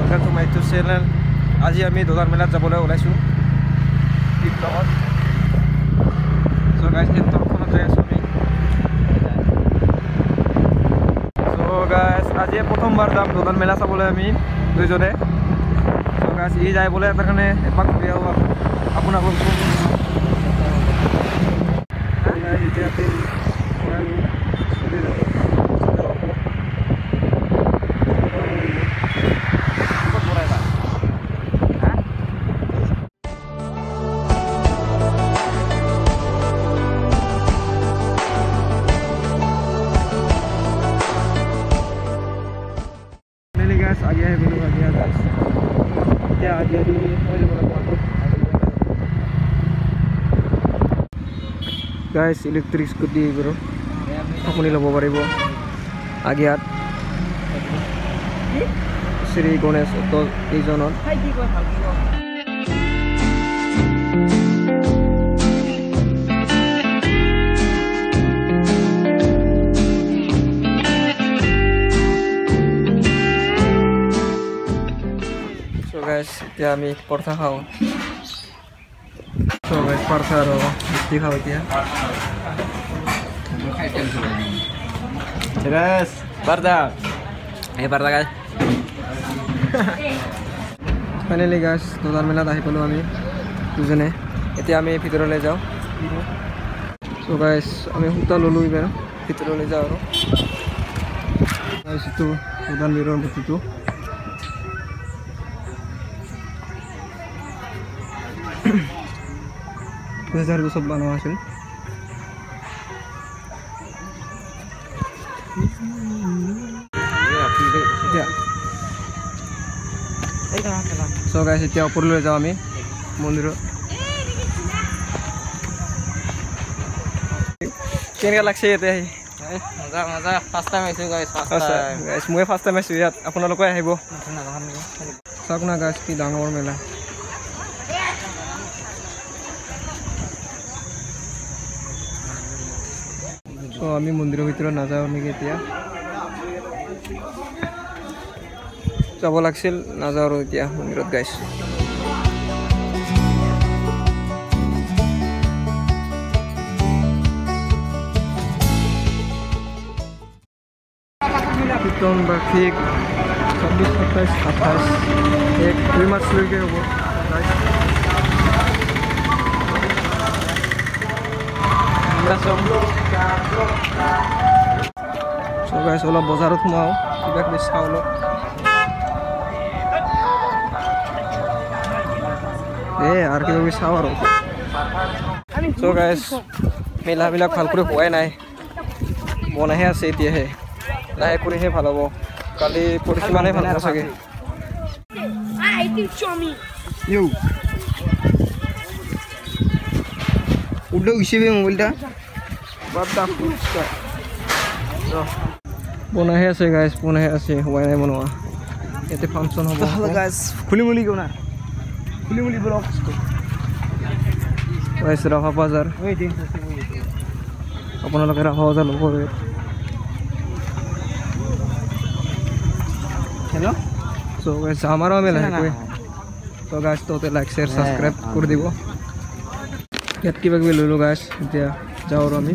Welcome to my YouTube channel. আজি আমি দোলাৰ মেলাত যাবলৈ ওলাইছো টিকটকত সো গাইস এই তৰখনত যাই আছো আমি সো গাইস আজি প্ৰথমবাৰ যাম দোলাৰ মেলা চাবলৈ আমি দুইজনে সো গাইস ই যাই বলে তাৰ কাৰণে এপাক বিয়াও আপোনালোকক आगे है बोलो आगे गाइस क्या आगे है मुझे बोला गाइस इलेक्ट्रिक स्कूटी ब्रो আপুনি ল'ব পাৰিব आगे हाथ श्री गणेश तो এইজনত guys, ya mi porta khao. So guys, porta ro di khao dia. Cheers, porta. Hey porta guys. Finally guys, dodar mela dahi palo ami dujone. Etia ami bhitorole jao. So guys, ami huta lolu ibar bhitorole jao ro. Guys, itu dodar mirror begitu. हजार को सब बनवा है so guys এতিয়া ওপৰলৈ যাও আমি মন্দিৰত কেনেকা লাগছে এতে মজা মজা ফার্স্ট টাইম আইছো গাইস গাইস মই ফার্স্ট টাইম আইছো ইয়াত আপোনালোকে আহিব চাওক না গাইস কি ডাঙৰ মেলা তো আমি মন্দিৰৰ ভিতৰত নাযাওঁ নেকি এতিয়া যাব লাগছিল নাযাওঁ আৰু এতিয়া মন্দিৰত গাইছ কীৰ্তন বাৰ্ষিক 26, 27, 28 2 মাৰ্চলৈকে হ'ব So guys, ola bazaarot khumao kiba kibi chaolo ar kiba kibi chao aro so guys mela bilak bhal kore hoai nai bonahe ase etia he lahe kore he bhal hobo kali porishimane bhal hobo sage yo udah isi be mobile ta babda puska bonahe ase guys bonahe ase hoai nai banoa ete function hobo hello guys khulimuli gona khulimuli vlog guys raha bazar oi din আপোনালোকে raha bazar লব hello so guys amaro mela koi so guys to like share subscribe kor dibo ইয়াত কিবা কিবি ললো guys এতিয়া যাও আৰু আমি